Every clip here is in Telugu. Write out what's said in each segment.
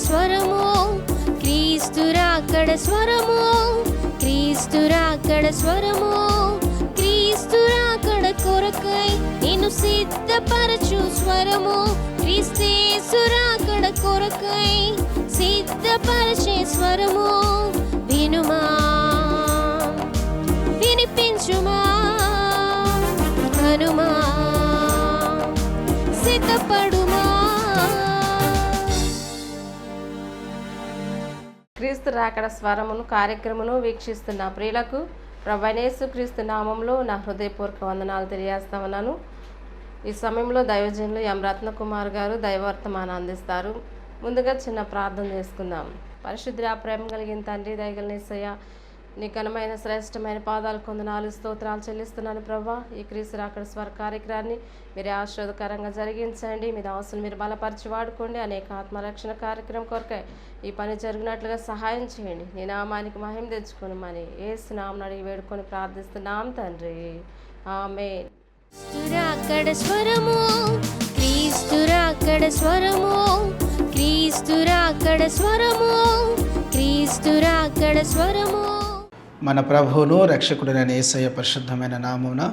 స్వరము, క్రీస్తు రాకడ స్వరము, క్రీస్తు రాకడ స్వరము, క్రీస్తు రాకడ కొరకై నిన్ను సిద్ధపరచు స్వరము, క్రీస్తేసు రాకడ కొరకై సిద్ధపరచే స్వరము. వినుమా, వినిపించుమా, కనుమా, సిద్ధపడుమా. క్రీస్తు రాకడ స్వరమును కార్యక్రమను వీక్షిస్తున్న ప్రియులకు ప్రభువైన యేసుక్రీస్తు నామంలో నా హృదయపూర్వక వందనాలు తెలియజేస్తా ఉన్నాను. ఈ సమయంలో దైవజనులు ఎం రత్నకుమార్ గారు దైవవర్తమానం అందిస్తారు. ముందుగా చిన్న ప్రార్థన చేసుకుందాం. పరిశుద్ధ ప్రేమ కలిగిన తండ్రి, దయగల యేసయ్య, నీ ఘనమైన శ్రేష్టమైన పాదాలు కొందనాలు స్తోత్రాలు చెల్లిస్తున్నాను ప్రభా. ఈ క్రీస్తు రాకడ స్వర కార్యక్రమాన్ని మీరే ఆశీర్వాదకరంగా జరిగించండి. మీ దాసులు మీరు బలపరిచి వాడుకోండి. అనేక ఆత్మరక్షణ కార్యక్రమం కొరకై ఈ పని జరిగినట్లుగా సహాయం చేయండి. నీ నామానికి మహిమ తెచ్చుకొని మని యేసు నామమున అడిగి వేడుకొని ప్రార్థిస్తున్నాం తండ్రి, ఆమేన్. రాకడ స్వరము, క్రీస్తు రాకడ స్వరము, క్రీస్తు రాకడ స్వరము, క్రీస్తు రాకడ స్వరము. మన ప్రభువును రక్షకుడైన యేసయ్య పరిశుద్ధమైన నామమున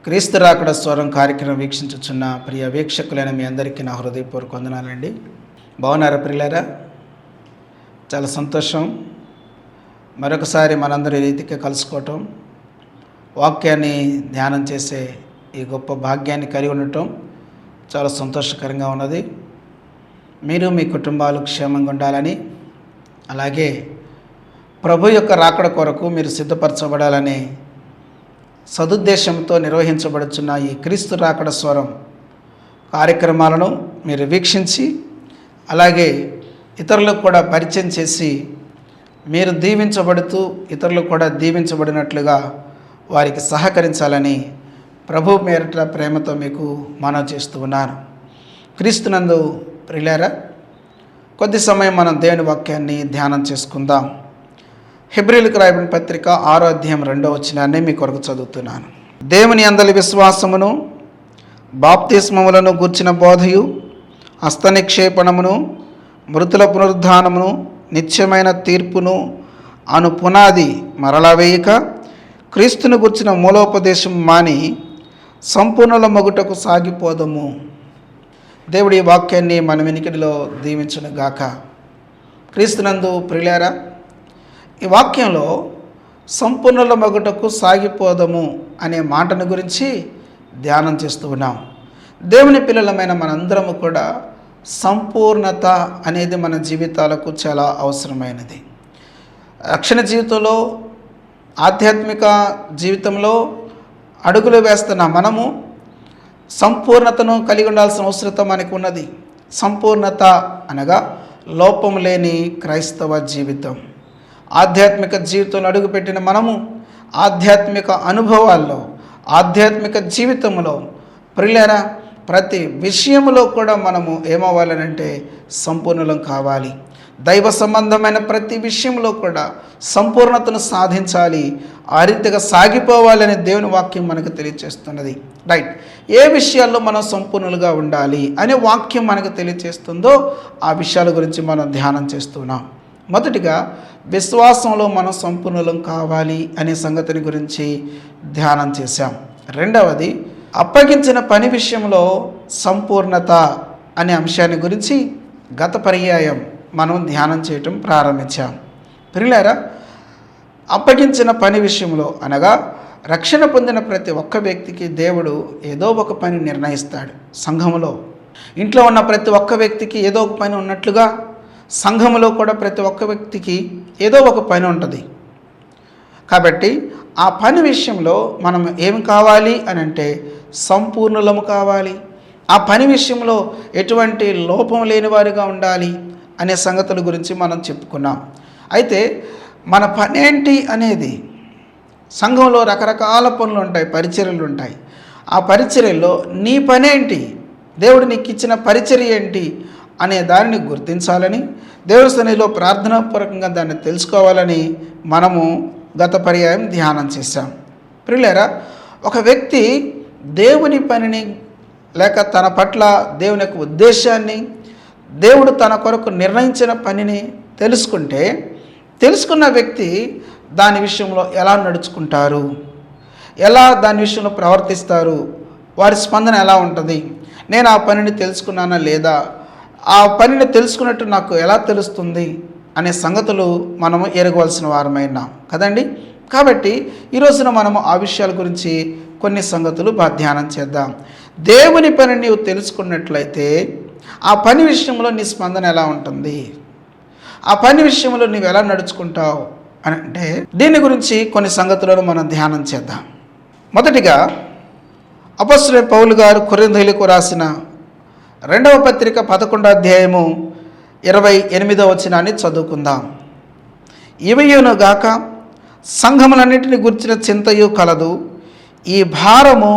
క్రీస్తు రాకడ స్వరం కార్యక్రమం వీక్షించుచున్న ప్రియ వీక్షకులైన మీ అందరికీ నా హృదయపూర్వక వందనాలండి. బాగున్నారా ప్రియులారా? చాలా సంతోషం మరొకసారి మనందరి రీతిగా కలుసుకోవటం, వాక్యాన్ని ధ్యానం చేసే ఈ గొప్ప భాగ్యాన్ని కలిగి ఉండటం చాలా సంతోషకరంగా ఉన్నది. మీరు మీ కుటుంబాలు క్షేమంగా ఉండాలని, అలాగే ప్రభు యొక్క రాకడ కొరకు మీరు సిద్ధపరచబడాలని సదుద్దేశంతో నిర్వహించబడుచున్న ఈ క్రీస్తు రాకడ స్వరం కార్యక్రమాలను మీరు వీక్షించి, అలాగే ఇతరులకు కూడా పరిచయం చేసి, మీరు దీవించబడుతూ ఇతరులకు కూడా దీవించబడినట్లుగా వారికి సహకరించాలని ప్రభు పేరిట ప్రేమతో మీకు మనవి చేస్తూ ఉన్నాను. క్రీస్తునందు ప్రియులారా, కొద్ది సమయం మనం దేవుని వాక్యాన్ని ధ్యానం చేసుకుందాం. హెబ్రీయులకు రాయబడిన పత్రిక 6వ అధ్యాయం 2వ వచనాన్ని మీ కొరకు చదువుతున్నాను. దేవుని యందలి విశ్వాసమును, బాప్తిస్మములను గూర్చిన బోధయు, హస్తనిక్షేపణమును, మృతుల పునరుద్ధానమును, నిత్యమైన తీర్పును అను పునాది మరలా వేయక, క్రీస్తును గూర్చిన మూలోపదేశం మాని సంపూర్ణల మగుటకు సాగిపోదము. దేవుడి వాక్యాన్ని మన వెనుకడిలో దీవించును గాక. క్రీస్తునందు ప్రియులారా, ఈ వాక్యంలో సంపూర్ణల మగుటకు సాగిపోదము అనే మాటను గురించి ధ్యానం చేస్తూ ఉన్నాం. దేవుని పిల్లలమైన మనందరము కూడా సంపూర్ణత అనేది మన జీవితాలకు చాలా అవసరమైనది. రక్షణ జీవితంలో, ఆధ్యాత్మిక జీవితంలో అడుగులు వేస్తున్న మనము సంపూర్ణతను కలిగి ఉండాల్సిన అవసరత మనకు ఉన్నది. సంపూర్ణత అనగా లోపం లేని క్రైస్తవ జీవితం. ఆధ్యాత్మిక జీవితంలో అడుగుపెట్టిన మనము ఆధ్యాత్మిక అనుభవాల్లో, ఆధ్యాత్మిక జీవితంలో ప్రియులారా, ప్రతి విషయంలో కూడా మనము ఏమవ్వాలనంటే సంపూర్ణులం కావాలి. దైవ సంబంధమైన ప్రతి విషయంలో కూడా సంపూర్ణతను సాధించాలి, ఆ రీతిగా సాగిపోవాలని దేవుని వాక్యం మనకు తెలియజేస్తున్నది. రైట్, ఏ విషయాల్లో మనం సంపూర్ణులుగా ఉండాలి అనే వాక్యం మనకు తెలియజేస్తుందో ఆ విషయాల గురించి మనం ధ్యానం చేస్తున్నాం. మొదటిగా విశ్వాసంలో మనం సంపూర్ణులం కావాలి అనే సంగతిని గురించి ధ్యానం చేశాం. రెండవది, అప్పగించిన పని విషయంలో సంపూర్ణత అనే అంశాన్ని గురించి గత పర్యాయం మనం ధ్యానం చేయటం ప్రారంభించాం. ప్రియులారా, అప్పగించిన పని విషయంలో అనగా రక్షణ పొందిన ప్రతి ఒక్క వ్యక్తికి దేవుడు ఏదో ఒక పని నిర్ణయిస్తాడు. సంఘములో, ఇంట్లో ఉన్న ప్రతి ఒక్క వ్యక్తికి ఏదో ఒక పని ఉన్నట్లుగా సంఘములో కూడా ప్రతి ఒక్క వ్యక్తికి ఏదో ఒక పని ఉంటుంది. కాబట్టి ఆ పని విషయంలో మనం ఏమి కావాలి అని అంటే సంపూర్ణులము కావాలి. ఆ పని విషయంలో ఎటువంటి లోపం లేని వారిగా ఉండాలి అనే సంగతుల గురించి మనం చెప్పుకున్నాం. అయితే మన పని ఏంటి అనేది, సంఘంలో రకరకాల పనులు ఉంటాయి, పరిచర్యలు ఉంటాయి. ఆ పరిచర్యల్లో నీ పనేంటి, దేవుడు నీకు ఇచ్చిన పరిచర్య ఏంటి అనే దానిని గుర్తించాలని, దేవుని సన్నిధిలో ప్రార్థనాపూర్వకంగా దాన్ని తెలుసుకోవాలని మనము గత పర్యాయం ధ్యానం చేశాం. ప్రియులారా, ఒక వ్యక్తి దేవుని పనిని లేక తన పట్ల దేవుని యొక్క ఉద్దేశాన్ని, దేవుడు తన కొరకు నిర్ణయించిన పనిని తెలుసుకున్న వ్యక్తి దాని విషయంలో ఎలా నడుచుకుంటారు, ఎలా దాని విషయంలో ప్రవర్తిస్తారు, వారి స్పందన ఎలా ఉంటుంది, నేను ఆ పనిని తెలుసుకున్నానా లేదా, ఆ పనిని తెలుసుకున్నట్టు నాకు ఎలా తెలుస్తుంది అనే సంగతులు మనము ఎరగవలసిన వారమైనాం కదండి. కాబట్టి ఈరోజున మనము ఆ విషయాల గురించి కొన్ని సంగతులు ధ్యానం చేద్దాం. దేవుని పని నీవు తెలుసుకున్నట్లయితే ఆ పని విషయంలో నీ స్పందన ఎలా ఉంటుంది, ఆ పని విషయంలో నీవు ఎలా నడుచుకుంటావు అని అంటే దీని గురించి కొన్ని సంగతులను మనం ధ్యానం చేద్దాం. మొదటిగా అపొస్తలుడైన పౌలు గారు కొరింథీయులకు రాసిన 2వ పత్రిక 11వ అధ్యాయము 28వ వచనాన్ని చదువుకుందాం. ఇవయునుగాక సంఘములన్నిటిని గుర్చిన చింతయు కలదు, ఈ భారము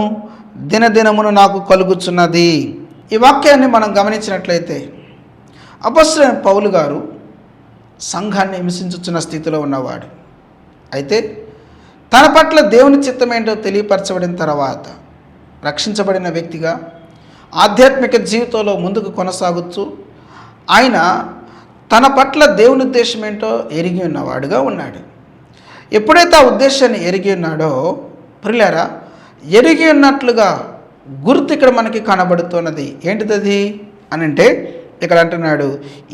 దినదినమును నాకు కలుగుచున్నది. ఈ వాక్యాన్ని మనం గమనించినట్లయితే అపొస్తలుడైన పౌలు గారు సంఘాన్ని హింసించుచున్న స్థితిలో ఉన్నవాడు. అయితే తన పట్ల దేవుని చిత్తమేంటో తెలియపరచబడిన తర్వాత రక్షించబడిన వ్యక్తిగా ఆధ్యాత్మిక జీవితంలో ముందుకు కొనసాగుతూ ఆయన తన పట్ల దేవుని ఉద్దేశం ఏంటో ఎరిగి ఉన్నవాడుగా ఉన్నాడు. ఎప్పుడైతే ఆ ఉద్దేశాన్ని ఎరిగి ఉన్నాడో ప్రియులారా, ఎరిగి ఉన్నట్లుగా గుర్తు ఇక్కడ మనకి కనబడుతున్నది. ఏంటిది అని అంటే ఇక్కడ అంటున్నాడు,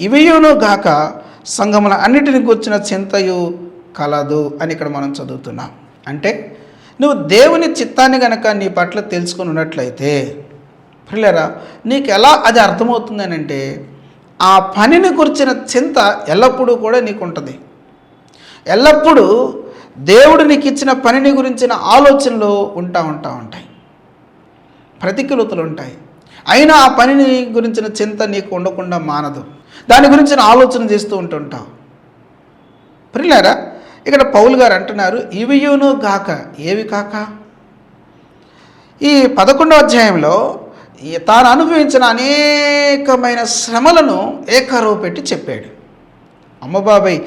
ఇవియును గాక సంఘముల అన్నిటిని కూర్చిన చింతయు కలదు అని ఇక్కడ మనం చదువుతున్నాం. అంటే నువ్వు దేవుని చిత్తాన్ని గనక నీ పట్ల తెలుసుకుని ఉన్నట్లయితే ప్రియులారా, నీకు ఎలా అది అర్థమవుతుంది అని అంటే ఆ పనిని గురించిన చింత ఎల్లప్పుడూ కూడా నీకు ఉంటుంది. ఎల్లప్పుడూ దేవుడు నీకు ఇచ్చిన పనిని గురించిన ఆలోచనలు ఉంటాయి, ప్రతికూలతలు ఉంటాయి. అయినా ఆ పనిని గురించిన చింత నీకు ఉండకుండా మానదు. దాని గురించిన ఆలోచన చేస్తూ ఉంటుంటావు. ప్రియులారా, ఇక్కడ పౌలు గారు అంటున్నారు, ఇవియును గాక, ఏవి కాక. ఈ 11వ అధ్యాయంలో తాను అనుభవించిన అనేకమైన శ్రమలను ఏకరువు పెట్టి చెప్పాడు. అమ్మబాబాయ్,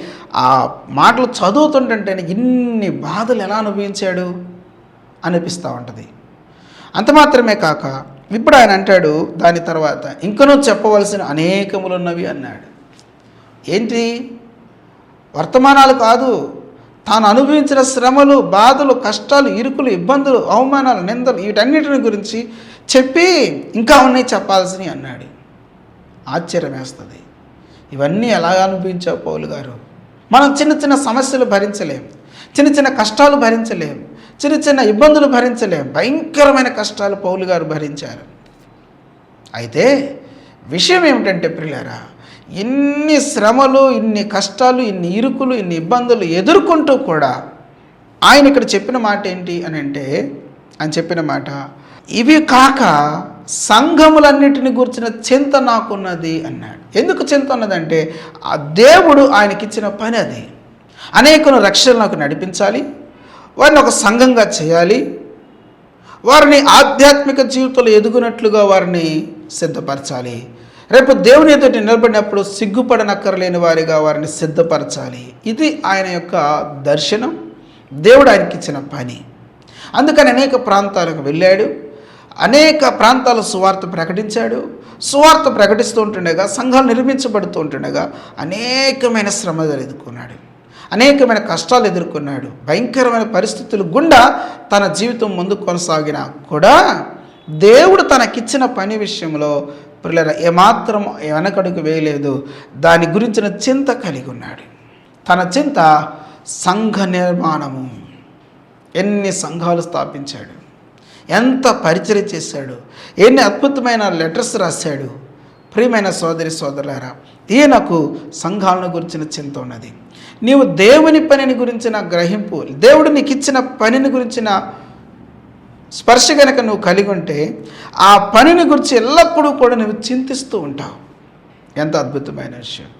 ఆ మాటలు చదువుతుంటే ఇన్ని బాధలు ఎలా అనుభవించాడు అనిపిస్తూ ఉంటుంది. అంత మాత్రమే కాక ఇప్పుడు ఆయన అంటాడు దాని తర్వాత ఇంకనూ చెప్పవలసిన అనేకములు ఉన్నవి అన్నాడు. ఏంటి? వర్తమానాలు కాదు, తాను అనుభవించిన శ్రమలు, బాధలు, కష్టాలు, ఇరుకులు, ఇబ్బందులు, అవమానాలు, నిందలు, వీటన్నిటిని గురించి చెప్పి ఇంకా ఉన్నాయి చెప్పాల్సినవి అన్నాడు. ఆశ్చర్యం వేస్తుంది. ఇవన్నీ ఎలా అనుభవించావు పౌలు గారు? మనం చిన్న చిన్న సమస్యలు భరించలేం, చిన్న చిన్న కష్టాలు భరించలేం, చిన్న చిన్న ఇబ్బందులు భరించలేం. భయంకరమైన కష్టాలు పౌలు గారు భరించారు. అయితే విషయం ఏమిటంటే ప్రియులారా, ఇన్ని శ్రమలు, ఇన్ని కష్టాలు, ఇన్ని ఇరుకులు, ఇన్ని ఇబ్బందులు ఎదుర్కొంటూ కూడా ఆయన ఇక్కడ చెప్పిన మాట ఏంటి అని అంటే, ఆయన చెప్పిన మాట, ఇవి కాక సంఘములన్నిటిని గురించిన చింత నాకున్నది అన్నాడు. ఎందుకు చింత ఉన్నదంటే ఆ దేవుడు ఆయనకిచ్చిన పని అది. అనేకులను రక్షణలకు నడిపించాలి, వారిని ఒక సంఘంగా చేయాలి, వారిని ఆధ్యాత్మిక జీవితంలో ఎదుగునట్లుగా వారిని సిద్ధపరచాలి. రేపు దేవుని ఎదుట నిలబడినప్పుడు సిగ్గుపడనక్కర్లేని వారిగా వారిని సిద్ధపరచాలి. ఇది ఆయన యొక్క దర్శనం, దేవుడు ఆయనకి ఇచ్చిన పని. అందుకని అనేక ప్రాంతాలకు వెళ్ళాడు, అనేక ప్రాంతాల సువార్త ప్రకటించాడు. సువార్త ప్రకటిస్తూ ఉంటుండగా, సంఘాలు నిర్మించబడుతూ ఉంటుండగా అనేకమైన శ్రమలు ఎదుర్కొన్నాడు, అనేకమైన కష్టాలు ఎదుర్కొన్నాడు. భయంకరమైన పరిస్థితులు గుండా తన జీవితం ముందుకు కొనసాగినా కూడా దేవుడు తనకిచ్చిన పని విషయంలో పిల్లల ఏమాత్రం వెనకడుగు వేయలేదు. దాని గురించిన చింత కలిగి ఉన్నాడు. తన చింత సంఘ నిర్మాణము. ఎన్ని సంఘాలు స్థాపించాడు, ఎంత పరిచర్య చేశాడు, ఎన్ని అద్భుతమైన లెటర్స్ రాశాడు. ప్రియమైన సోదరి సోదరులారా, ఈయనకు సంఘాలను గురించిన చింత ఉన్నది. నీవు దేవుని పనిని గురించిన గ్రహింపు, దేవుడు నీకు ఇచ్చిన పనిని గురించిన స్పర్శ కనుక నువ్వు కలిగి ఉంటే ఆ పనిని గురించి ఎల్లప్పుడూ కూడా నువ్వు చింతిస్తూ ఉంటావు. ఎంత అద్భుతమైన విషయం.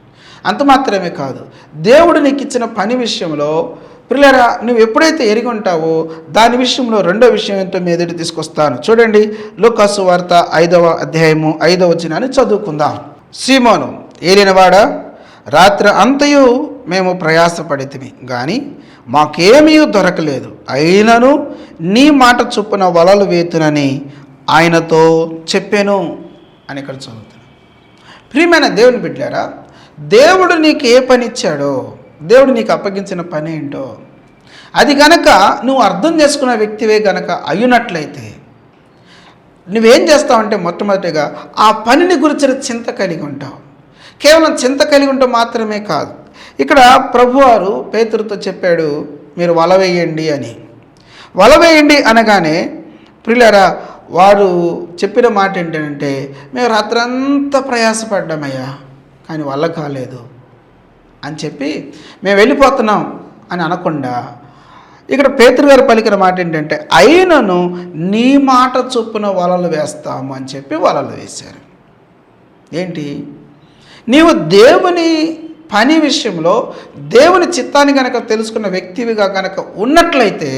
అంత మాత్రమే కాదు, దేవుడు నీకు ఇచ్చిన పని విషయంలో పిల్లరా నువ్వు ఎప్పుడైతే ఎరిగి ఉంటావో దాని విషయంలో రెండో విషయం ఏంటో మీ ఎదుటి తీసుకొస్తాను. చూడండి, లూకాసు వార్త 5వ అధ్యాయము 5వ వచనాన్ని చదువుకుందాం. సీమోను, ఏలినవాడా, రాత్రి అంతయు మేము ప్రయాసపడితిమి కానీ మాకేమీ దొరకలేదు, అయినను నీ మాట చొప్పున వలలు వేతునని ఆయనతో చెప్పాను అని ఇక్కడ చదువుతాను. ప్రియమైన దేవుని బిడ్డారా, దేవుడు నీకు ఏ పని ఇచ్చాడో, దేవుడు నీకు అప్పగించిన పని ఏంటో అది గనక నువ్వు అర్థం చేసుకున్న వ్యక్తివే గనక అయ్యున్నట్లయితే నువ్వేం చేస్తావంటే మొట్టమొదటిగా ఆ పనిని గురించిన చింత కలిగి ఉంటావు. కేవలం చింత కలిగి ఉండటం మాత్రమే కాదు. ఇక్కడ ప్రభువారు పేతురుతో చెప్పాడు, మీరు వల వేయండి అని. వల వేయండి అనగానే ప్రియులారా, వారు చెప్పిన మాట ఏంటంటే, మేము రాత్రంతా ప్రయాసపడ్డామయ్యా కానీ వల్ల కాలేదు అని చెప్పి మేము వెళ్ళిపోతున్నాం అని అనకుండా, ఇక్కడ పేతురు గారు పలికిన మాట ఏంటంటే, అయినను నీ మాట చొప్పున వలలు వేస్తాము అని చెప్పి వలలు వేశారు. ఏంటి? నీవు దేవుని పని విషయంలో దేవుని చిత్తాన్ని కనుక తెలుసుకున్న వ్యక్తివిగా కనుక ఉన్నట్లయితే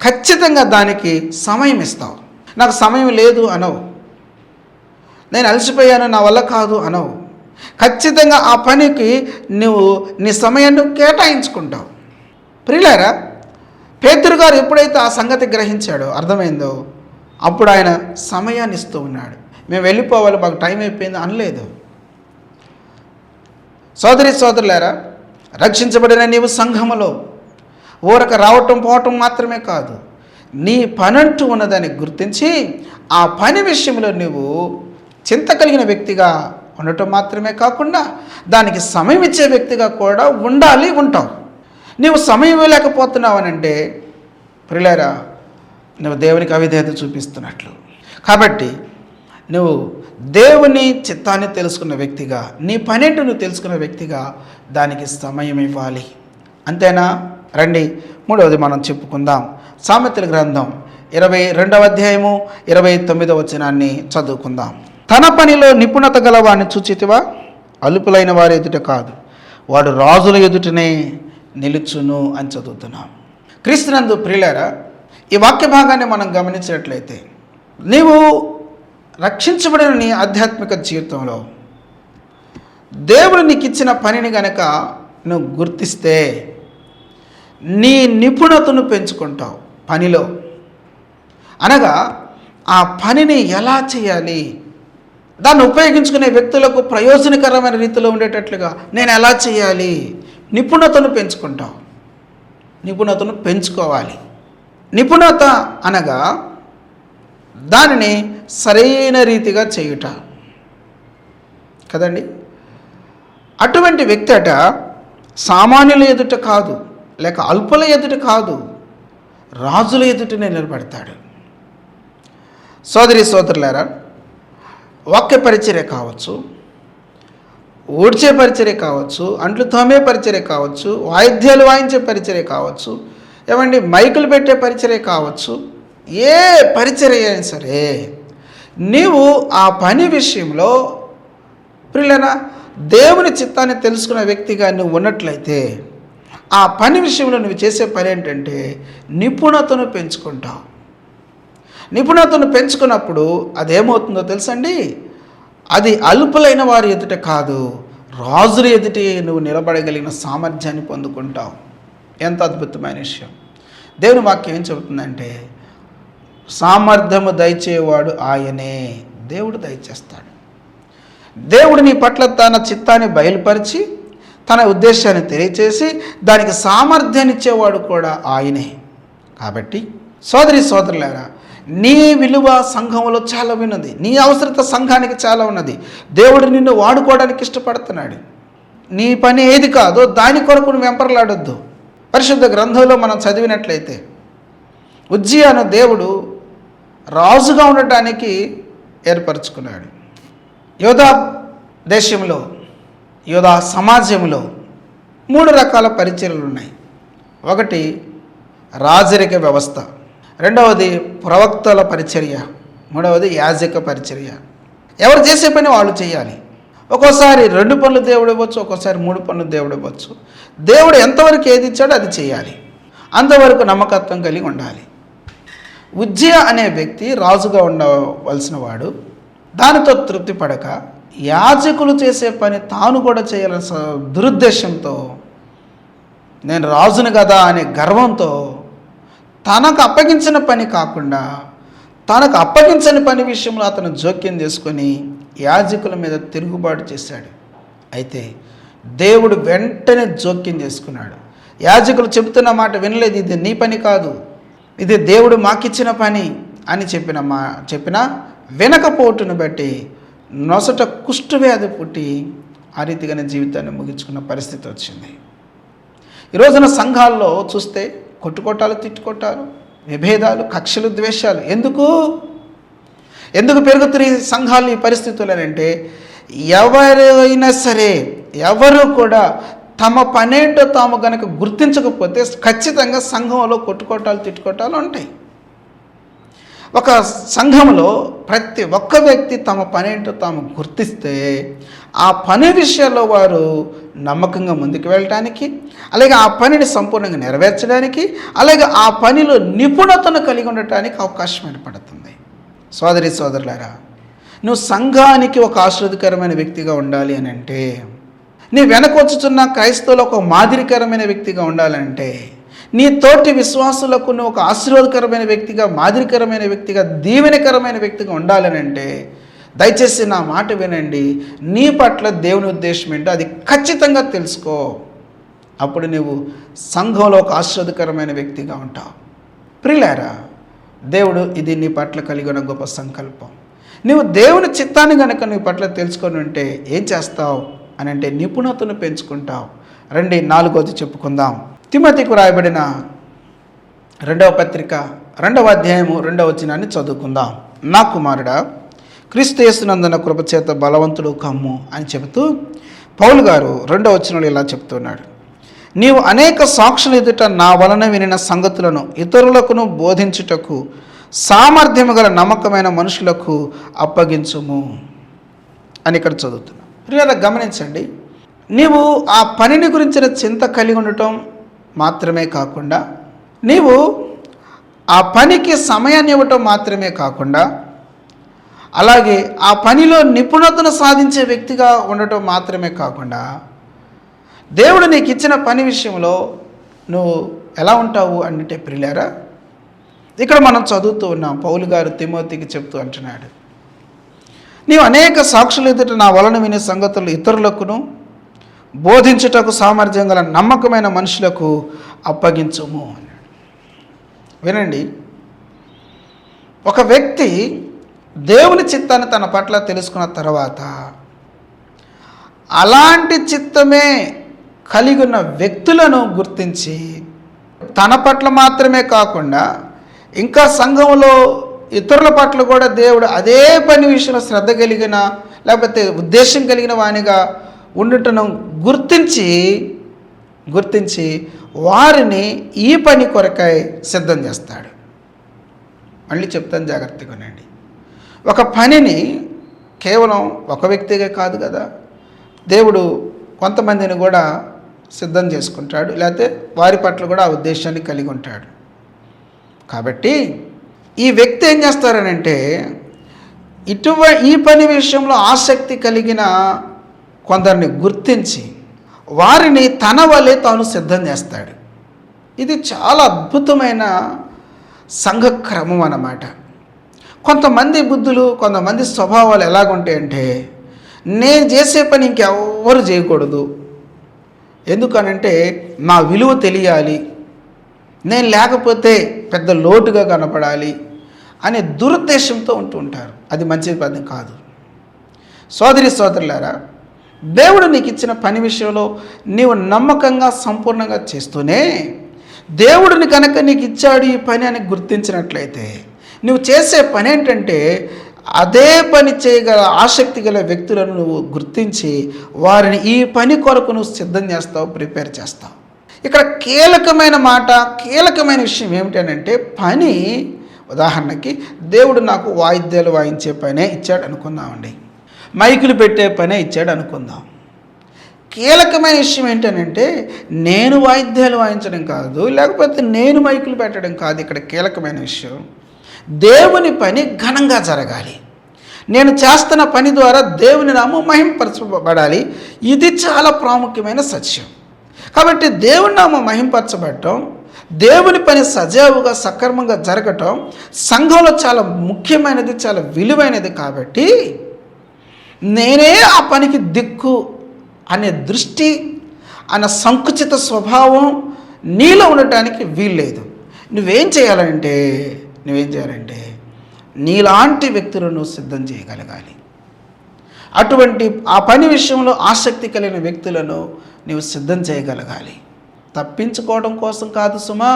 ఖచ్చితంగా దానికి సమయం ఇస్తావు. నాకు సమయం లేదు అనవు, నేను అలసిపోయాను నా వల్ల కాదు అనవు. ఖచ్చితంగా ఆ పనికి నువ్వు నీ సమయాన్ని కేటాయించుకుంటావు. ప్రియులారా, పేతురు గారు ఎప్పుడైతే ఆ సంగతి గ్రహించాడో, అర్థమైందో, అప్పుడు ఆయన సమయాన్ని ఇస్తూ ఉన్నాడు. మేము వెళ్ళిపోవాలి, మాకు టైం అయిపోయింది అనలేదు. సోదరి సోదరులారా, రక్షించబడిన నీవు సంఘములో ఊరక రావటం పోవటం మాత్రమే కాదు, నీ పనంటూ ఉన్నదాన్ని గుర్తించి ఆ పని విషయంలో నువ్వు చింత కలిగిన వ్యక్తిగా ఉండటం మాత్రమే కాకుండా దానికి సమయం ఇచ్చే వ్యక్తిగా కూడా ఉంటావు. నీవు సమయం లేకపోతున్నావు అని అంటే ప్రియులారా, నువ్వు దేవునికి అవిధేయత చూపిస్తున్నట్లు. కాబట్టి నువ్వు దేవుని చిత్తాన్ని తెలుసుకున్న వ్యక్తిగా, నీ పనేంటో నువ్వు తెలుసుకున్న వ్యక్తిగా దానికి సమయం ఇవ్వాలి. అంతేనా? రండి, మూడవది మనం చెప్పుకుందాం. సామెతల గ్రంథం 22వ అధ్యాయము 29వ వచనాన్ని చదువుకుందాం. తన పనిలో నిపుణత గలవాడిని చూచితివా? అలుపులైన వారి ఎదుట కాదు, వాడు రాజుల ఎదుటనే నిలుచును అని చదువుతున్నాం. క్రీస్తునందు ప్రియులారా, ఈ వాక్య భాగాన్ని మనం గమనించినట్లయితే, నీవు రక్షించబడిన నీ ఆధ్యాత్మిక జీవితంలో దేవుడు నీకు ఇచ్చిన పనిని గనక నువ్వు గుర్తిస్తే నీ నిపుణతను పెంచుకుంటావు పనిలో. అనగా ఆ పనిని ఎలా చేయాలి, దాన్ని ఉపయోగించుకునే వ్యక్తులకు ప్రయోజనకరమైన రీతిలో ఉండేటట్లుగా నేను ఎలా చేయాలి, నిపుణతను పెంచుకుంటావు. నిపుణతను పెంచుకోవాలి. నిపుణత అనగా దానిని సరైన రీతిగా చేయుట కదండి. అటువంటి వ్యక్తి అట సామాన్యుల ఎదుట కాదు, లేక అల్పుల ఎదుట కాదు, రాజుల ఎదుటనే నిలబడతాడు. సోదరి సోదరులారా, వాక్య పరిచర్య కావచ్చు, ఊడ్చే పరిచర్య కావచ్చు, అంట్లు తోమే పరిచర్య కావచ్చు, వాయిద్యాలు వాయించే పరిచర్య కావచ్చు, ఏమండి మైకులు పెట్టే పరిచర్య కావచ్చు, ఏ పరిచర్య అయినా సరే నీవు ఆ పని విషయంలో ప్రియులైన దేవుని చిత్తాన్ని తెలుసుకున్న వ్యక్తిగా నువ్వు ఉన్నట్లయితే ఆ పని విషయంలో నువ్వు చేసే పని ఏంటంటే నిపుణతను పెంచుకుంటావు. నిపుణతను పెంచుకున్నప్పుడు అదేమవుతుందో తెలుసండి, అది అల్పులైన వారి ఎదుట కాదు, రాజుల ఎదుట నువ్వు నిలబడగలిగిన సామర్థ్యాన్ని పొందుకుంటావు. ఎంత అద్భుతమైన విషయం. దేవుని వాక్యం ఏం చెబుతుందంటే, సామర్థ్యము దయచేవాడు ఆయనే. దేవుడు దయచేస్తాడు. దేవుడు నీ పట్ల తన చిత్తాన్ని బయలుపరిచి తన ఉద్దేశాన్ని తెలియచేసి దానికి సామర్థ్యాన్ని ఇచ్చేవాడు కూడా ఆయనే. కాబట్టి సోదరి సోదరులారా, నీ విలువ సంఘంలో చాలా ఉన్నది, నీ అవసరత సంఘానికి చాలా ఉన్నది. దేవుడు నిన్ను వాడుకోవడానికి ఇష్టపడుతున్నాడు. నీ పని ఏది కాదో దాని కొరకు నువ్వు వెంపర్లాడొద్దు. పరిశుద్ధ గ్రంథంలో మనం చదివినట్లయితే ఉజ్జియాను దేవుడు రాజుగా ఉండటానికి ఏర్పరచుకున్నాడు. యోధా దేశంలో, యోధా సమాజంలో 3 రకాల పరిచర్యలు ఉన్నాయి. ఒకటి రాజరిక వ్యవస్థ, రెండవది ప్రవక్తల పరిచర్య, మూడవది యాజక పరిచర్య. ఎవరు చేసే పని వాళ్ళు చేయాలి. ఒక్కోసారి 2 పనులు దేవుడు ఇవ్వచ్చు, ఒక్కోసారి 3 పనులు దేవుడు ఇవ్వచ్చు. దేవుడు ఎంతవరకు ఏది ఇచ్చాడో అది చేయాలి, అంతవరకు నమ్మకత్వం కలిగి ఉండాలి. ఉజ్జియా అనే వ్యక్తి రాజుగా ఉండవలసిన వాడు దానితో తృప్తి పడక యాజకులు చేసే పని తాను కూడా చేయాల్సిన దురుద్దేశంతో, నేను రాజును కదా అనే గర్వంతో తనకు అప్పగించిన పని కాకుండా తనకు అప్పగించని పని విషయంలో అతను జోక్యం చేసుకొని యాజకుల మీద తిరుగుబాటు చేశాడు. అయితే దేవుడు వెంటనే జోక్యం చేసుకున్నాడు. యాజకులు చెబుతున్న మాట వినలేదు, ఇది నీ పని కాదు, ఇది దేవుడు మాకిచ్చిన పని అని చెప్పిన వినకపోటును బట్టి నొసట కుష్ఠవ్యాధి పుట్టి ఆ రీతిగానే జీవితాన్ని ముగించుకున్న పరిస్థితి వచ్చింది. ఈ రోజున సంఘాల్లో చూస్తే కొట్టుకోటాలు, తిట్టుకోటాలు, విభేదాలు, కక్షలు, ద్వేషాలు ఎందుకు పెరుగుతున్నాయి సంఘాలు ఈ పరిస్థితులనంటే, ఎవరైనా సరే ఎవరు కూడా తమ పనేంటో తాము గనక గుర్తించకపోతే ఖచ్చితంగా సంఘంలో కొట్టుకోటాలు, తిట్టుకోటాలు ఉంటాయి. ఒక సంఘంలో ప్రతి ఒక్క వ్యక్తి తమ పనేంటో తాము గుర్తిస్తే ఆ పని విషయాల్లో వారు నమ్మకంగా ముందుకు వెళ్ళటానికి, అలాగే ఆ పనిని సంపూర్ణంగా నెరవేర్చడానికి, అలాగే ఆ పనిలో నిపుణతను కలిగి ఉండటానికి అవకాశం ఏర్పడుతుంది. సోదరి సోదరులారా, నువ్వు సంఘానికి ఒక ఆశీర్వాదకరమైన వ్యక్తిగా ఉండాలి అని అంటే, నీ వెనకొచ్చుతున్న క్రైస్తవులు ఒక మాదిరికరమైన వ్యక్తిగా ఉండాలంటే, నీ తోటి విశ్వాసులకు నువ్వు ఒక ఆశీర్వాదకరమైన వ్యక్తిగా, మాదిరికరమైన వ్యక్తిగా, దీవెనకరమైన వ్యక్తిగా ఉండాలని అంటే, దయచేసి నా మాట వినండి. నీ పట్ల దేవుని ఉద్దేశం ఏంటో అది ఖచ్చితంగా తెలుసుకో. అప్పుడు నువ్వు సంఘంలో ఒక ఆశీర్వాదకరమైన వ్యక్తిగా ఉంటావు. ప్రియులారా, దేవుడు ఇది నీ పట్ల కలిగిన గొప్ప సంకల్పం. నువ్వు దేవుని చిత్తాన్ని కనుక నీ పట్ల తెలుసుకొని ఉంటే ఏం చేస్తావు అని అంటే, నిపుణతను పెంచుకుంటావు. రండి 4వది చెప్పుకుందాం. తిమోతికి రాయబడిన 2వ పత్రిక 2వ అధ్యాయము 2వ వచనాన్ని చదువుకుందాం. నా కుమారుడా, క్రీస్తు యేసునందున కృపచేత బలవంతుడు కమ్ము అని చెబుతూ పౌలు గారు 2వ వచనంలో ఇలా చెప్తున్నాడు, నీవు అనేక సాక్షుల ఎదుట నా వలన వినిన సంగతులను ఇతరులకును బోధించుటకు సామర్థ్యము గల నమ్మకమైన మనుషులకు అప్పగించుము అని ఇక్కడ చదువుతున్నా. ప్రియులారా, గమనించండి, నీవు ఆ పనిని గురించిన చింత కలిగి ఉండటం మాత్రమే కాకుండా, నీవు ఆ పనికి సమయాన్ని ఇవ్వటం మాత్రమే కాకుండా, అలాగే ఆ పనిలో నిపుణతను సాధించే వ్యక్తిగా ఉండటం మాత్రమే కాకుండా, దేవుడు నీకు ఇచ్చిన పని విషయంలో నువ్వు ఎలా ఉంటావు అంటే, ప్రియులారా, ఇక్కడ మనం చదువుతూ ఉన్నాం. పౌలు గారు తిమోతికి చెప్తూ అంటున్నాడు, నీవు అనేక సాక్షులు ఎదుట నా వలన వినే సంగతులు ఇతరులకును బోధించుటకు సామర్థ్యం గల నమ్మకమైన మనుషులకు అప్పగించుము అన్నాడు. వినండి, ఒక వ్యక్తి దేవుని చిత్తాన్ని తన పట్ల తెలుసుకున్న తర్వాత అలాంటి చిత్తమే కలిగి ఉన్న వ్యక్తులను గుర్తించి తన పట్ల మాత్రమే కాకుండా ఇంకా సంఘంలో ఇతరుల పట్ల కూడా దేవుడు అదే పని విషయంలో శ్రద్ధ కలిగిన లేకపోతే ఉద్దేశం కలిగిన వానిగా ఉండటను గుర్తించి వారిని ఈ పని కొరకై సిద్ధం చేస్తాడు. మళ్ళీ చెప్తాను, జాగ్రత్తగా వినండి. ఒక పనిని కేవలం ఒక వ్యక్తిగా కాదు కదా, దేవుడు కొంతమందిని కూడా సిద్ధం చేసుకుంటాడు, లేకపోతే వారి పట్ల కూడా ఆ ఉద్దేశాన్ని కలిగి ఉంటాడు. కాబట్టి ఈ వ్యక్తి ఏం చేస్తారనంటే, ఈ పని విషయంలో ఆసక్తి కలిగిన కొందరిని గుర్తించి వారిని తన వలె తాను సిద్ధం చేస్తాడు. ఇది చాలా అద్భుతమైన సంఘక్రమం అన్నమాట. కొంతమంది బుద్ధులు, కొంతమంది స్వభావాలు ఎలాగుంటాయంటే, నేను చేసే పని ఇంకెవ్వరు చేయకూడదు, ఎందుకనంటే నా విలువ తెలియాలి, నేను లేకపోతే పెద్ద లోటుగా కనపడాలి అనే దురుద్దేశంతో ఉంటూ ఉంటారు. అది మంచి పని కాదు. సోదరి సోదరులారా, దేవుడు నీకు ఇచ్చిన పని విషయంలో నీవు నమ్మకంగా సంపూర్ణంగా చేస్తూనే, దేవుడిని కనుక నీకు ఇచ్చాడు ఈ పని అని గుర్తించినట్లయితే, నువ్వు చేసే పని ఏంటంటే అదే పని చేయగల ఆసక్తి గల వ్యక్తులను నువ్వు గుర్తించి వారిని ఈ పని కొరకు నువ్వు సిద్ధం చేస్తావు, ప్రిపేర్ చేస్తావు. ఇక్కడ కీలకమైన విషయం ఏమిటనంటే, పని ఉదాహరణకి దేవుడు నాకు వాయిద్యాలు వాయించే పనే ఇచ్చాడు అనుకుందామండి, మైకులు పెట్టే పనే ఇచ్చాడు అనుకుందాం. కీలకమైన విషయం ఏంటనంటే, నేను వాయిద్యాలు వాయించడం కాదు, లేకపోతే నేను మైకులు పెట్టడం కాదు. ఇక్కడ కీలకమైన విషయం, దేవుని పని ఘనంగా జరగాలి. నేను చేస్తున్న పని ద్వారా దేవుని నామం మహింపరచబడాలి. ఇది చాలా ప్రాముఖ్యమైన సత్యం. కాబట్టి దేవుని నామం మహింపరచబడటం, దేవుని పని సజావుగా సక్రమంగా జరగటం సంఘంలో చాలా ముఖ్యమైనది, చాలా విలువైనది. కాబట్టి నేనే ఆ పనికి దిక్కు అనే దృష్టి, అనే సంకుచిత స్వభావం నీలో ఉండటానికి వీల్లేదు. నువ్వేం చేయాలంటే నీలాంటి వ్యక్తులను సిద్ధం చేయగలగాలి. అటువంటి ఆ పని విషయంలో ఆసక్తి కలిగిన వ్యక్తులను నీవు సిద్ధం చేయగలగాలి. తప్పించుకోవడం కోసం కాదు సుమా,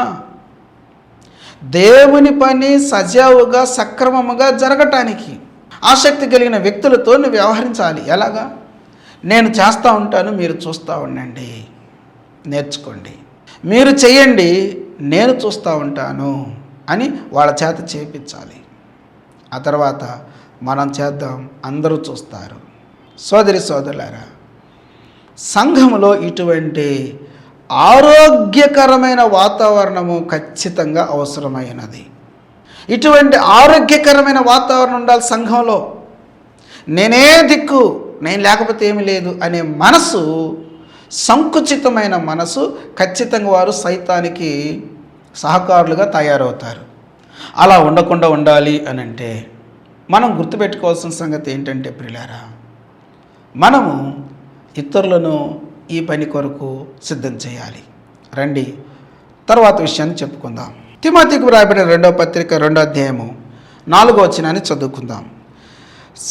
దేవుని పని సజావుగా సక్రమముగా జరగటానికి ఆసక్తి కలిగిన వ్యక్తులతో నువ్వు వ్యవహరించాలి. ఎలాగా? నేను చేస్తూ ఉంటాను, మీరు చూస్తూ ఉండండి, నేర్చుకోండి. మీరు చేయండి, నేను చూస్తూ ఉంటాను అని వాళ్ళ చేత చేయించాలి. ఆ తర్వాత మనం చేద్దాం, అందరూ చూస్తారు. సోదరి సోదరులారా, సంఘములో ఇటువంటి ఆరోగ్యకరమైన వాతావరణము ఖచ్చితంగా అవసరమైనది. ఇటువంటి ఆరోగ్యకరమైన వాతావరణం ఉండాలి సంఘంలో. నేనే దిక్కు, నేను లేకపోతే ఏమీ లేదు అనే మనసు, సంకుచితమైన మనసు, ఖచ్చితంగా వారు సైతానికి సహకారులుగా తయారవుతారు. అలా ఉండకుండా ఉండాలి అని అంటే మనం గుర్తుపెట్టుకోవాల్సిన సంగతి ఏంటంటే ప్రియులారా, మనము ఇతరులను ఈ పని కొరకు సిద్ధం చేయాలి. రండి తర్వాత విషయాన్ని చెప్పుకుందాం. తిమోతికి రాయబడిన 2వ పత్రిక 2వ అధ్యాయము 4వ వచనాన్ని చదువుకుందాం.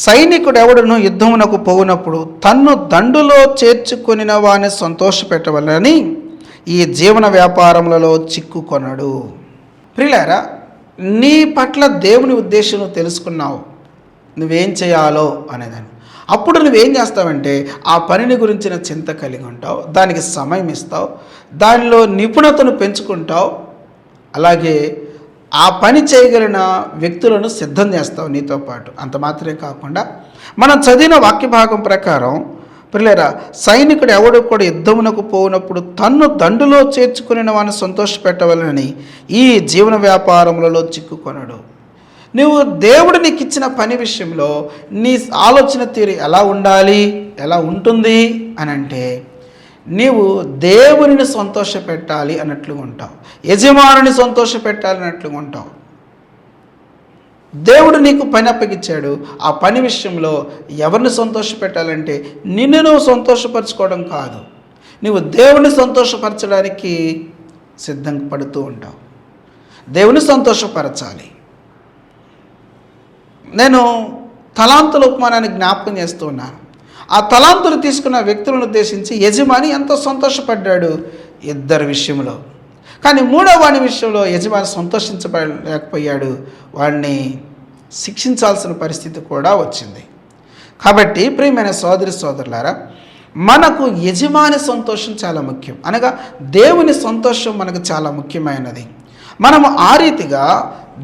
సైనికుడు ఎవడును యుద్ధమునకు పోవునప్పుడు తన్ను దండులో చేర్చుకొనిన వాని సంతోషపెట్టవలనని ఈ జీవన వ్యాపారములలో చిక్కుకొనడు. ప్రియులారా, నీ పట్ల దేవుని ఉద్దేశం తెలుసుకున్నావు, నువ్వేం చేయాలో అనేదాన్ని. అప్పుడు నువ్వేం చేస్తావంటే ఆ పనిని గురించిన చింత కలిగి ఉంటావు, దానికి సమయం ఇస్తావు, దానిలో నిపుణతను పెంచుకుంటావు, అలాగే ఆ పని చేయగలిగిన వ్యక్తులను సిద్ధం చేస్తావు నీతో పాటు. అంత మాత్రమే కాకుండా మనం చదివిన వాక్య భాగం ప్రకారం ప్రియులారా, సైనికుడు ఎవడు కూడా యుద్ధమునకు పోయినప్పుడు తన్ను దండులో చేర్చుకుని వాడిని సంతోషపెట్టవలనని ఈ జీవన వ్యాపారములలో చిక్కుకొనడు. నువ్వు దేవుడు నీకు ఇచ్చిన పని విషయంలో నీ ఆలోచన తీరు ఎలా ఉండాలి, ఎలా ఉంటుంది అని అంటే నీవు దేవునిని సంతోషపెట్టాలి అన్నట్లుగా ఉంటావు, యజమానుని సంతోషపెట్టాలి అన్నట్లుగా ఉంటావు. దేవుడు నీకు పని అప్పగించాడు, ఆ పని విషయంలో ఎవరిని సంతోషపెట్టాలంటే నిన్ను నువ్వు సంతోషపరచుకోవడం కాదు, నువ్వు దేవుని సంతోషపరచడానికి సిద్ధం పడుతూ ఉంటావు. దేవుని సంతోషపరచాలి. నేను తలాంతుల ఉపమానాన్ని జ్ఞాపకం చేస్తూ ఉన్నాను. ఆ తలాంతులు తీసుకున్న వ్యక్తులను ఉద్దేశించి యజమాని ఎంతో సంతోషపడ్డాడు 2 విషయంలో. కానీ 3వ వాని విషయంలో యజమాని సంతోషించలేకపోయాడు, వాడిని శిక్షించాల్సిన పరిస్థితి కూడా వచ్చింది. కాబట్టి ప్రియమైన సోదరి సోదరులారా, మనకు యజమాని సంతోషం చాలా ముఖ్యం, అనగా దేవుని సంతోషం మనకు చాలా ముఖ్యమైనది. మనము ఆ రీతిగా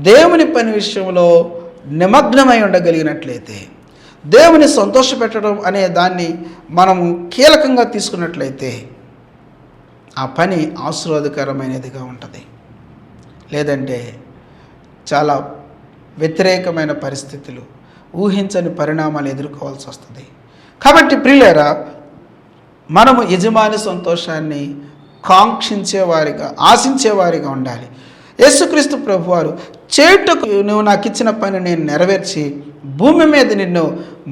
దేవుని పని విషయంలో నిమగ్నమై ఉండగలిగినట్లయితే, దేవుని సంతోషపెట్టడం అనే దాన్ని మనము కీలకంగా తీసుకున్నట్లయితే ఆ పని ఆశీర్వాదకరమైనదిగా ఉంటుంది. లేదంటే చాలా వ్యతిరేకమైన పరిస్థితులు, ఊహించని పరిణామాలు ఎదుర్కోవాల్సి వస్తుంది. కాబట్టి ప్రియులారా, మనము యజమాని సంతోషాన్ని కాంక్షించేవారిగా, ఆశించేవారిగా ఉండాలి. యేసుక్రీస్తు ప్రభువారు చేటుకు నువ్వు నాకు ఇచ్చిన పని నేను నెరవేర్చి భూమి మీద నిన్ను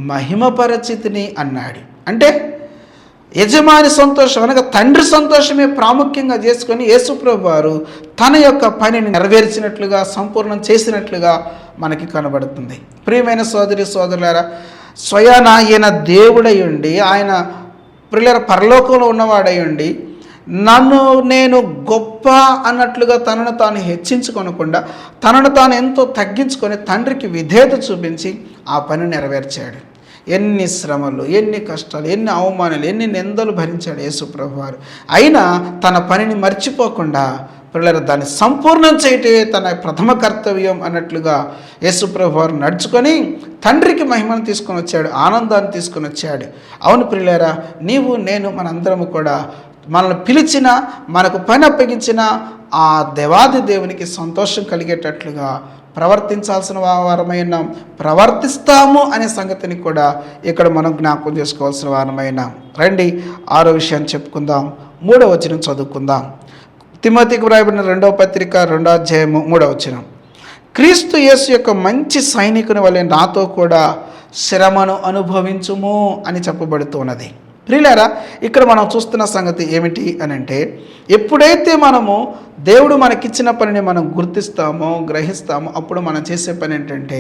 మహిమపరచితిని అన్నాడు. అంటే యజమాని సంతోషం అనగా తండ్రి సంతోషమే ప్రాముఖ్యంగా చేసుకొని యేసు ప్రభువారు తన యొక్క పనిని నెరవేర్చినట్లుగా, సంపూర్ణం చేసినట్లుగా మనకి కనబడుతుంది. ప్రియమైన సోదరి సోదరులారా, స్వయాన ఆయన దేవుడై ఉండి, ఆయన ప్రియుల పరలోకంలో ఉన్నవాడై ఉండి నన్ను నేను గొప్ప అన్నట్లుగా తనను తాను హెచ్చించుకొనకుండా తనను తాను ఎంతో తగ్గించుకొని తండ్రికి విధేయత చూపించి ఆ పని నెరవేర్చాడు. ఎన్ని శ్రమలు, ఎన్ని కష్టాలు, ఎన్ని అవమానాలు, ఎన్ని నిందలు భరించాడు యేసు ప్రభువారు. అయినా తన పనిని మర్చిపోకుండా పిల్లలు దాన్ని సంపూర్ణం చేయటమే తన ప్రథమ కర్తవ్యం అన్నట్లుగా యేసు ప్రభువారు నడుచుకొని తండ్రికి మహిమను తీసుకొని వచ్చాడు, ఆనందాన్ని తీసుకొని వచ్చాడు. అవును ప్రియులారా, నీవు నేను మనందరము కూడా మనల్ని పిలిచిన, మనకు పని అప్పగించిన ఆ దేవాది దేవునికి సంతోషం కలిగేటట్లుగా ప్రవర్తించాల్సిన వారమైన ప్రవర్తిస్తాము అనే సంగతిని కూడా ఇక్కడ మనం జ్ఞాపకం చేసుకోవాల్సిన వారమైన. రండి 6వ విషయాన్ని చెప్పుకుందాం. 3వ వచనం చదువుకుందాం. తిమోతికి వ్రాయబడిన 2వ పత్రిక 2వ అధ్యాయము 3వ వచనం. క్రీస్తు యేసు యొక్క మంచి సైనికుని వలె నాతో కూడా శ్రమను అనుభవించుము అని చెప్పబడుతున్నది. ప్రియులారా, ఇక్కడ మనం చూస్తున్న సంగతి ఏమిటి అని అంటే, ఎప్పుడైతే మనము దేవుడు మనకిచ్చిన పనిని మనం గుర్తిస్తామో, గ్రహిస్తామో, అప్పుడు మనం చేసే పని ఏంటంటే,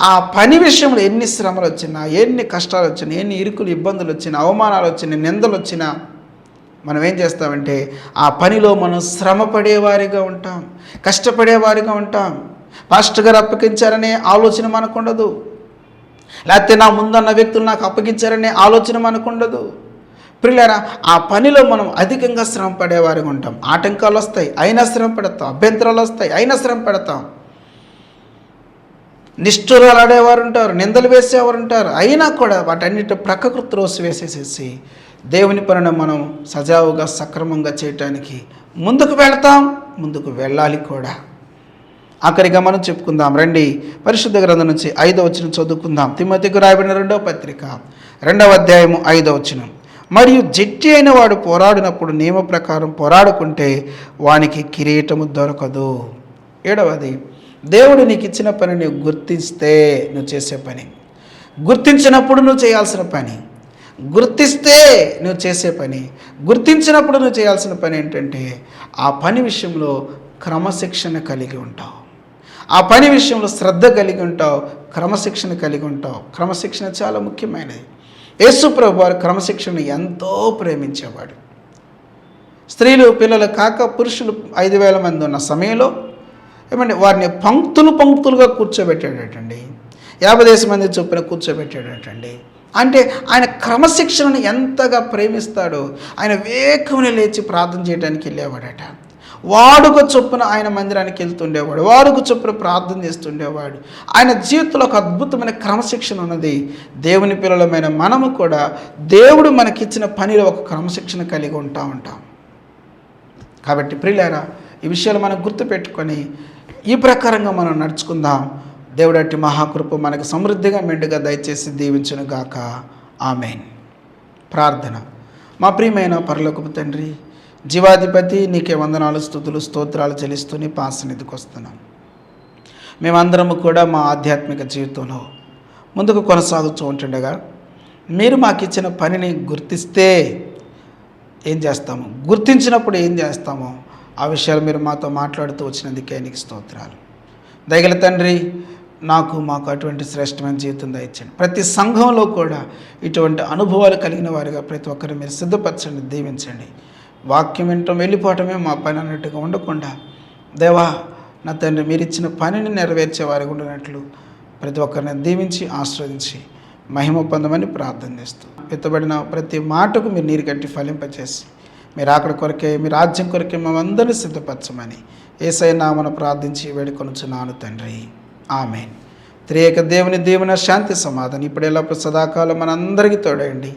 ఆ పని విషయంలో ఎన్ని శ్రమలు వచ్చినా, ఎన్ని కష్టాలు వచ్చినా, ఎన్ని ఇరుకులు ఇబ్బందులు వచ్చినా, అవమానాలు వచ్చినా, నిందలు వచ్చినా, మనం ఏం చేస్తామంటే ఆ పనిలో మనం శ్రమ పడేవారిగా ఉంటాం, కష్టపడేవారిగా ఉంటాం. పాస్టర్ గారు అప్పగించారనే ఆలోచన మనకు ఉండదు, లేకపోతే నా ముందున్న వ్యక్తులు నాకు అప్పగించారనే ఆలోచన మనకు ఉండదు. ప్రియులారా, ఆ పనిలో మనం అధికంగా శ్రమ పడేవారిగా ఉంటాం. ఆటంకాలు వస్తాయి, అయినా శ్రమ పెడతాం. అభ్యంతరాలు వస్తాయి, అయినా శ్రమ పెడతాం. నిష్ఠురాలు ఆడేవారు ఉంటారు, నిందలు వేసేవారు ఉంటారు, అయినా కూడా వాటన్నిటి ప్రక్కకు త్రోసి వేసేసేసి దేవుని పనిని మనం సజావుగా సక్రమంగా చేయటానికి ముందుకు వెళ్తాం, ముందుకు వెళ్ళాలి కూడా. ఆఖరిగా మనం చెప్పుకుందాం రండి, పరిశుద్ధ గ్రంథం నుంచి 5వ వచనం చదువుకుందాం. తిమోతికి రాయబడిన 2వ పత్రిక 2వ అధ్యాయము 5వ వచనం. మరియు జడ్జి అయిన వాడు పోరాడినప్పుడు నియమ ప్రకారం పోరాడుకుంటే వానికి కిరీటము దొరకదు. 7వది, దేవుడు నీకు ఇచ్చిన పని నువ్వు గుర్తిస్తే నువ్వు చేసే పని, గుర్తించినప్పుడు నువ్వు చేయాల్సిన పని, గుర్తిస్తే నువ్వు చేసే పని, గుర్తించినప్పుడు నువ్వు చేయాల్సిన పని ఏంటంటే ఆ పని విషయంలో క్రమశిక్షణ కలిగి ఉంటావు, ఆ పని విషయంలో శ్రద్ధ కలిగి ఉంటావు, క్రమశిక్షణ కలిగి ఉంటావు. క్రమశిక్షణ చాలా ముఖ్యమైనది. యేసు ప్రభు వారు క్రమశిక్షణను ఎంతో ప్రేమించేవాడు. స్త్రీలు పిల్లలు కాక పురుషులు 5,000 మంది ఉన్న సమయంలో ఏమంటే వారిని పంక్తులుగా కూర్చోబెట్టాడటండి. 50 మంది చొప్పున కూర్చోబెట్టాడటండి. అంటే ఆయన క్రమశిక్షణను ఎంతగా ప్రేమిస్తాడో ఆయన వేకువని లేచి ప్రార్థన చేయడానికి వెళ్ళేవాడట. వాడుక చొప్పున ఆయన మందిరానికి వెళ్తుండేవాడు, వాడుక చొప్పున ప్రార్థన చేస్తుండేవాడు. ఆయన జీవితంలో ఒక అద్భుతమైన క్రమశిక్షణ ఉన్నది. దేవుని పిల్లలమైన మనము కూడా దేవుడు మనకిచ్చిన పనిలో ఒక క్రమశిక్షణ కలిగి ఉంటాం. కాబట్టి ప్రియులారా, ఈ విషయాలు మనం గుర్తుపెట్టుకొని ఈ ప్రకారంగా మనం నడుచుకుందాం. దేవుడట్టి మహాకృప మనకు సమృద్ధిగా మెండుగా దయచేసి దీవించును గాక. ఆమెన్. ప్రార్థన. మా ప్రియమైన పరలోకపు తండ్రి, జీవాధిపతి, నీకే వందనాలు, స్తుతులు, స్తోత్రాలు చెల్లిస్తూ నీ పాసన్నిధికి వస్తున్నాం. మేమందరము కూడా మా ఆధ్యాత్మిక జీవితంలో ముందుకు కొనసాగుతూ ఉంటుండగా మీరు మాకు ఇచ్చిన పనిని గుర్తిస్తే ఏం చేస్తాము, గుర్తించినప్పుడు ఏం చేస్తామో ఆ విషయాలు మీరు మాతో మాట్లాడుతూ వచ్చినందుకే నీకు స్తోత్రాలు. దయగల తండ్రి, మాకు అటువంటి శ్రేష్టమైన జీవితం దయచండి. ప్రతి సంఘంలో కూడా ఇటువంటి అనుభవాలు కలిగిన వారిగా ప్రతి ఒక్కరు మీరు సిద్ధపరచండి, దీవించండి. వాక్యం వినటం వెళ్ళిపోవటమే మా పని అన్నట్టుగా ఉండకుండా, దేవా నా తండ్రి, మీరు ఇచ్చిన పనిని నెరవేర్చే వారికి ఉండినట్లు ప్రతి ఒక్కరిని దీవించి ఆస్వాదించి మహిమ పొందమని ప్రార్థన చేస్తూ, ఎత్తబడిన ప్రతి మాటకు మీరు నీరు కట్టి ఫలింపచేసి మీరు అక్కడ కొరకే, మీ రాజ్యం కొరకే మేమందరినీ సిద్ధపరచమని యేసయ్య నామమున ప్రార్థించి వేడుకొనుచున్నాను తండ్రి. ఆమేన్. త్రియేక దేవుని దీవెన, శాంతి, సమాధానం ఇప్పుడు ఎల్లప్పుడూ సదాకాలం మనందరికీ తోడయండి.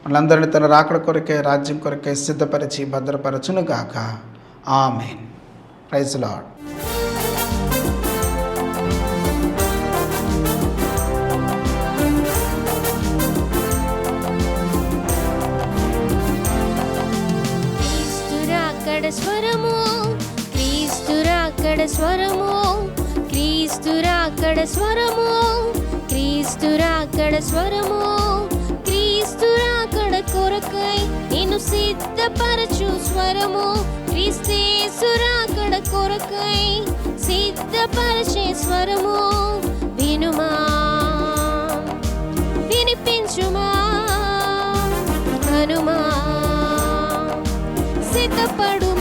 మనందరినీ తన రాకడ కొరకే, రాజ్యం కొరకే సిద్ధపరిచి భద్రపరచును గాక. ఆమేన్. Praise Lord. స్వరము, క్రీస్తు రాకడ స్వరము, క్రీస్తు రాకడ స్వరము, క్రీస్తు రాకడ స్వరము, క్రీస్తు రాకడ కొరకై నిన్ను సిద్ధపరచు స్వరము, క్రీస్తు రాకడ కొరకై సిద్ధపరచే స్వరము. వినుమా, వినిపించుమా, హనుమా, సిద్ధపడు